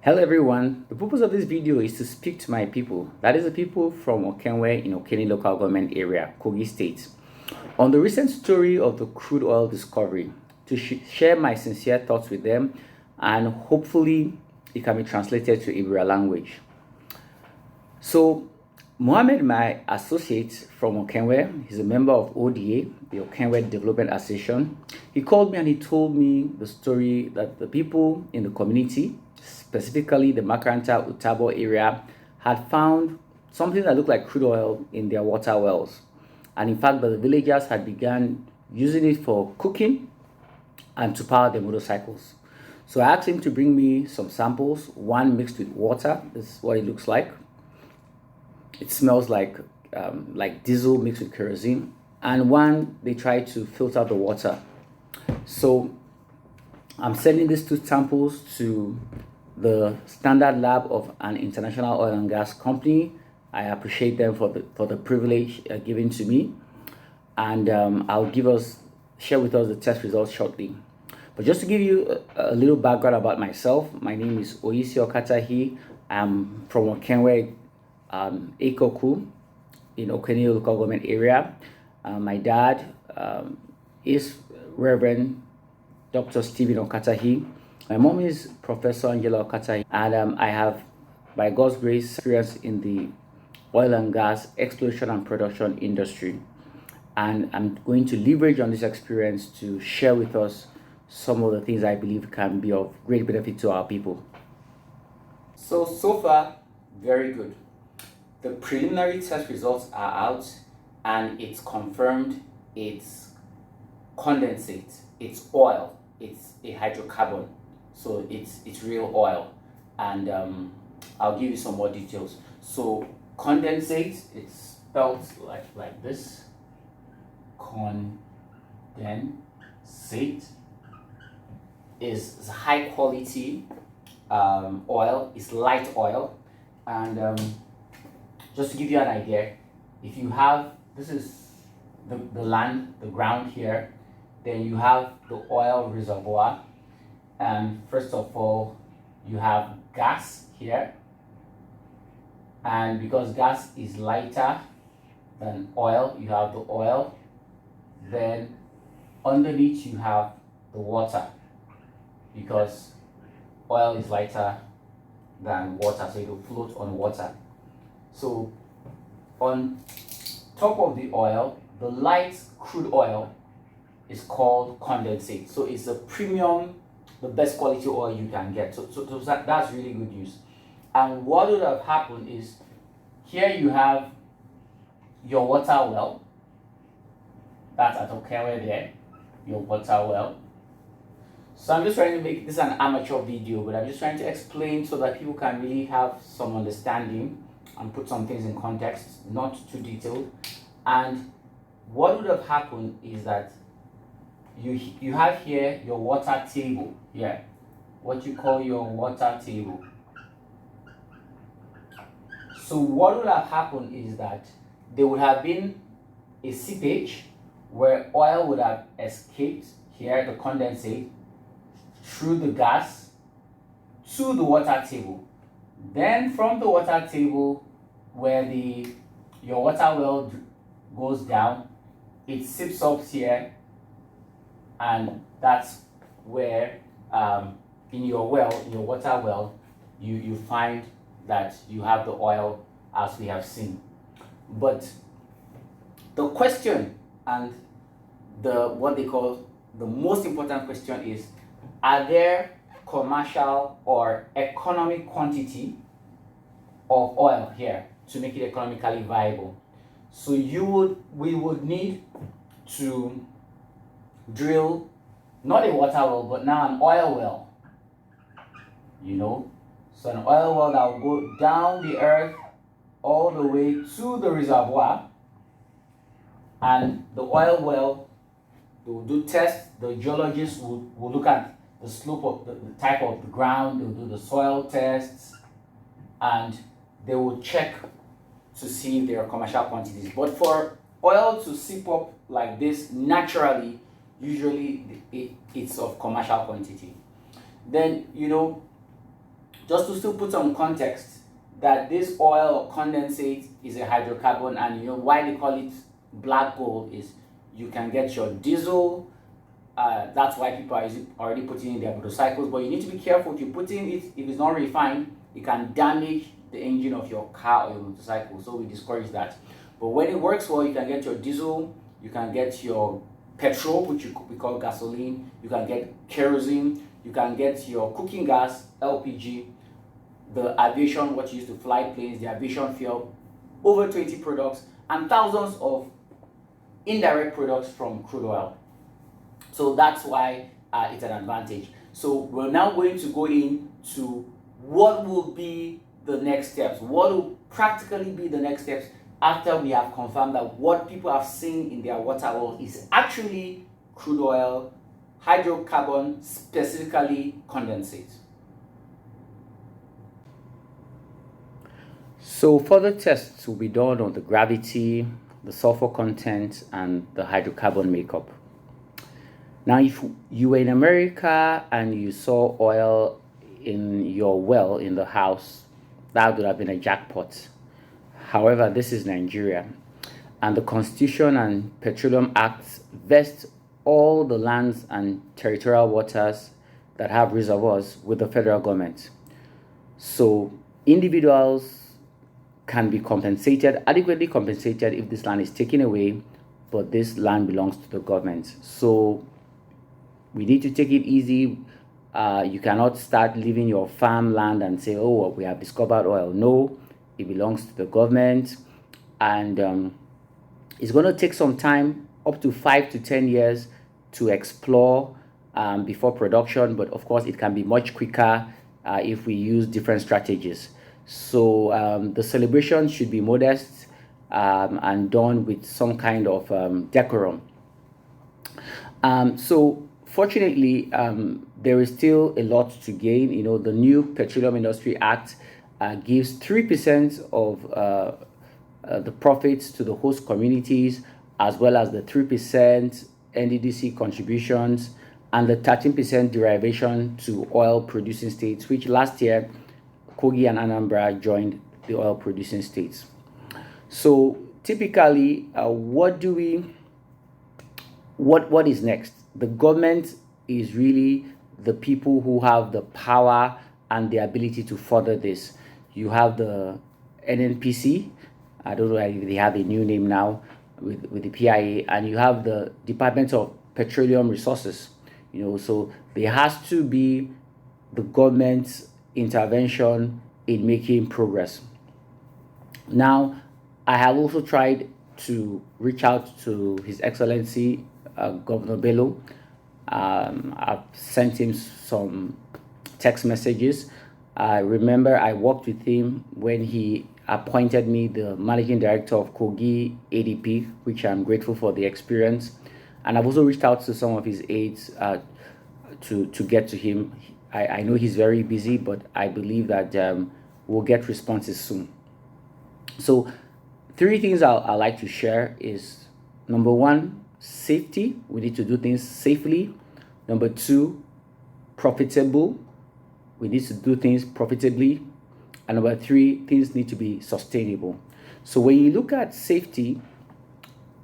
Hello everyone, the purpose of this video is to speak to my people, that is the people from Okengwe in Okene local government area, Kogi state, on the recent story of the crude oil discovery, to share my sincere thoughts with them, and hopefully it can be translated to Ibra language. So Mohammed, my associate from Okengwe, he's a member of ODA, the Okengwe Development Association. He called me and he told me the story that the people in the community, specifically the Makaranta Utabo area, had found something that looked like crude oil in their water wells. And in fact, the villagers had begun using it for cooking and to power their motorcycles. So I asked him to bring me some samples, one mixed with water. This is what it looks like. It smells like diesel mixed with kerosene. And one, they tried to filter the water. So I'm sending these two samples to the standard lab of an international oil and gas company. I appreciate them for the privilege given to me, and I'll share with us the test results shortly. But just to give you a little background about myself, my name is Oyisi Okatahi. I'm from Okengwe, Ekoku, in Okene local government area. My dad is Reverend Dr. Stephen Okatahi. My mom is Professor Angela Okatahi, and I have, by God's grace, experience in the oil and gas exploration and production industry. And I'm going to leverage on this experience to share with us some of the things I believe can be of great benefit to our people. So far, very good. The preliminary test results are out, and it's confirmed it's condensate, it's oil, it's a hydrocarbon. So it's real oil, and I'll give you some more details. So condensate, it's spelled like this. Condensate is high quality oil. It's light oil, and just to give you an idea, if you have, this is the land, the ground here, then you have the oil reservoir. And first of all, you have gas here, and because gas is lighter than oil, you have the oil. Then underneath you have the water, because oil is lighter than water, so it will float on water. So on top of the oil, the light crude oil is called condensate. So it's a premium, the best quality oil you can get. So that's really good news. And what would have happened is, here you have your water well. That's at Okengwe there, your water well. So I'm just trying to make this an amateur video, but I'm just trying to explain so that people can really have some understanding and put some things in context, not too detailed. And what would have happened is that you have here your water table here, what you call your water table. So what would have happened is that there would have been a seepage where oil would have escaped here, the condensate, through the gas to the water table. Then from the water table, where your water well goes down, it seeps up here, and that's where in your water well, you find that you have the oil, as we have seen. But the question, and what they call the most important question, is, are there commercial or economic quantity of oil here to make it economically viable? So we would need to drill not a water well, but now an oil well. So an oil well that will go down the earth all the way to the reservoir, and the oil well, they will do tests. The geologists will look at the slope of the type of the ground. They will do the soil tests, and they will check to see if there are commercial quantities. But for oil to seep up like this naturally, usually it's of commercial quantity. Then just to still put some context, that this oil or condensate is a hydrocarbon, and you know why they call it black gold is you can get your diesel. That's why people are already putting in their motorcycles, but you need to be careful. If you put in it, if it's not refined, it can damage the engine of your car or your motorcycle, so we discourage that. But when it works well, you can get your diesel, you can get your petrol, which we call gasoline, you can get kerosene, you can get your cooking gas, LPG, the aviation, what you use to fly planes, the aviation fuel, over 20 products, and thousands of indirect products from crude oil. So that's why it's an advantage. So we're now going to go into what will be the next steps. What will practically be the next steps after we have confirmed that what people have seen in their water well is actually crude oil, hydrocarbon, specifically condensate. So further tests will be done on the gravity, the sulfur content, and the hydrocarbon makeup. Now, if you were in America and you saw oil in your well in the house, that would have been a jackpot. However, this is Nigeria, and the Constitution and Petroleum Act vest all the lands and territorial waters that have reservoirs with the federal government. So individuals can be compensated, adequately compensated, if this land is taken away, but this land belongs to the government. So we need to take it easy. You cannot start leaving your farmland and say, oh, well, we have discovered oil. No, it belongs to the government, and it's going to take some time, up to 5 to 10 years, to explore before production. But of course, it can be much quicker if we use different strategies. So the celebration should be modest and done with some kind of decorum. So fortunately, there is still a lot to gain. You know, the new Petroleum Industry Act gives 3% of the profits to the host communities, as well as the 3% NDDC contributions and the 13% derivation to oil producing states, which last year Kogi and Anambra joined the oil producing states. So typically, what is next? The government is really the people who have the power and the ability to further this. You have the NNPC, I don't know if they have a new name now with the PIA, and you have the Department of Petroleum Resources. You know, so there has to be the government's intervention in making progress. Now, I have also tried to reach out to His Excellency Governor Bello. I've sent him some text messages. I remember I worked with him when he appointed me the managing director of Kogi ADP, which I'm grateful for the experience. And I've also reached out to some of his aides to get to him. I know he's very busy, but I believe that we'll get responses soon. So 3 things I like to share is, number 1, safety. We need to do things safely. Number 2, profitable. We need to do things profitably. And number 3, things need to be sustainable. So when you look at safety,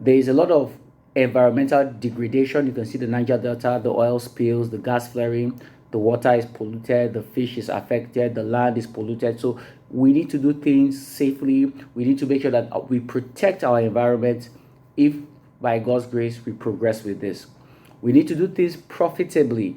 there is a lot of environmental degradation. You can see the Niger Delta, the oil spills, the gas flaring, the water is polluted, the fish is affected, the land is polluted. So we need to do things safely. We need to make sure that we protect our environment if, by God's grace, we progress with this. We need to do things profitably.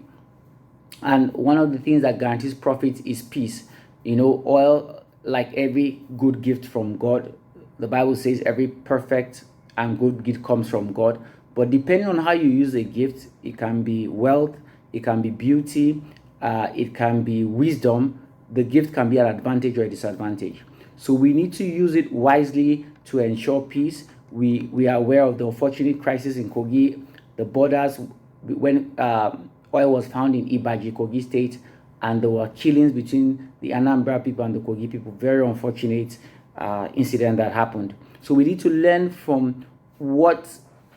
And one of the things that guarantees profit is peace. You know, oil, like every good gift from God, the Bible says every perfect and good gift comes from God. But depending on how you use a gift, it can be wealth, it can be beauty, it can be wisdom. The gift can be an advantage or a disadvantage. So we need to use it wisely to ensure peace. We are aware of the unfortunate crisis in Kogi, the borders, when oil was found in Ibaji, Kogi State, and there were killings between the Anambra people and the Kogi people. Very unfortunate incident that happened. So we need to learn from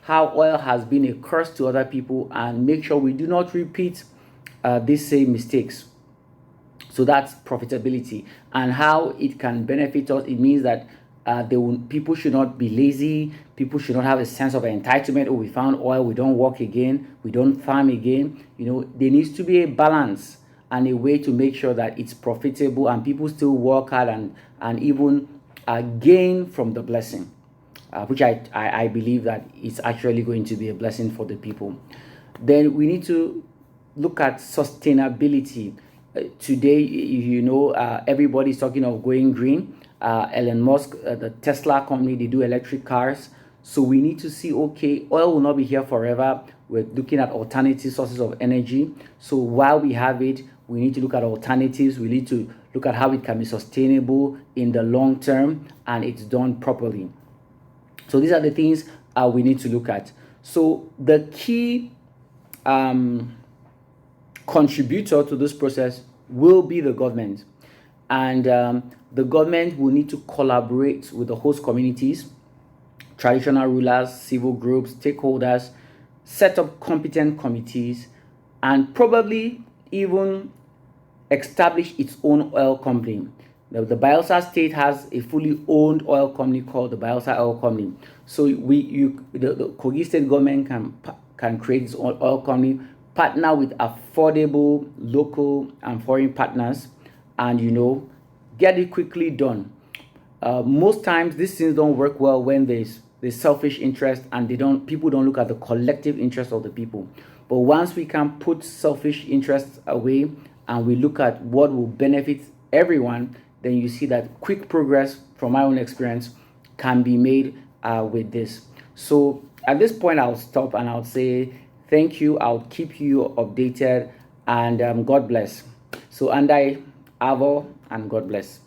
how oil has been a curse to other people and make sure we do not repeat these same mistakes. So that's profitability, and how it can benefit us. It means that people should not be lazy. People should not have a sense of entitlement. Oh, we found oil, we don't work again, we don't farm again. There needs to be a balance and a way to make sure that it's profitable and people still work hard and even gain from the blessing, which I believe that it's actually going to be a blessing for the people. Then we need to look at sustainability. Today, everybody's talking of going green. Elon Musk, the Tesla company, they do electric cars. So we need to see, okay, oil will not be here forever. We're looking at alternative sources of energy. So while we have it, we need to look at alternatives. We need to look at how it can be sustainable in the long term and it's done properly. So these are the things we need to look at. So the key contributor to this process will be the government. And the government will need to collaborate with the host communities, traditional rulers, civil groups, stakeholders, set up competent committees, and probably even establish its own oil company. The Bayelsa state has a fully owned oil company called the Bayelsa Oil Company. So the Kogi state government can create its own oil company, partner with affordable local and foreign partners, and get it quickly done. Most times these things don't work well when there's selfish interest and people don't look at the collective interest of the people. But once we can put selfish interests away and we look at what will benefit everyone, then you see that quick progress, from my own experience, can be made with this. So at this point, I'll stop and I'll say thank you. I'll keep you updated, and God bless. So Andai, Avo, and God bless.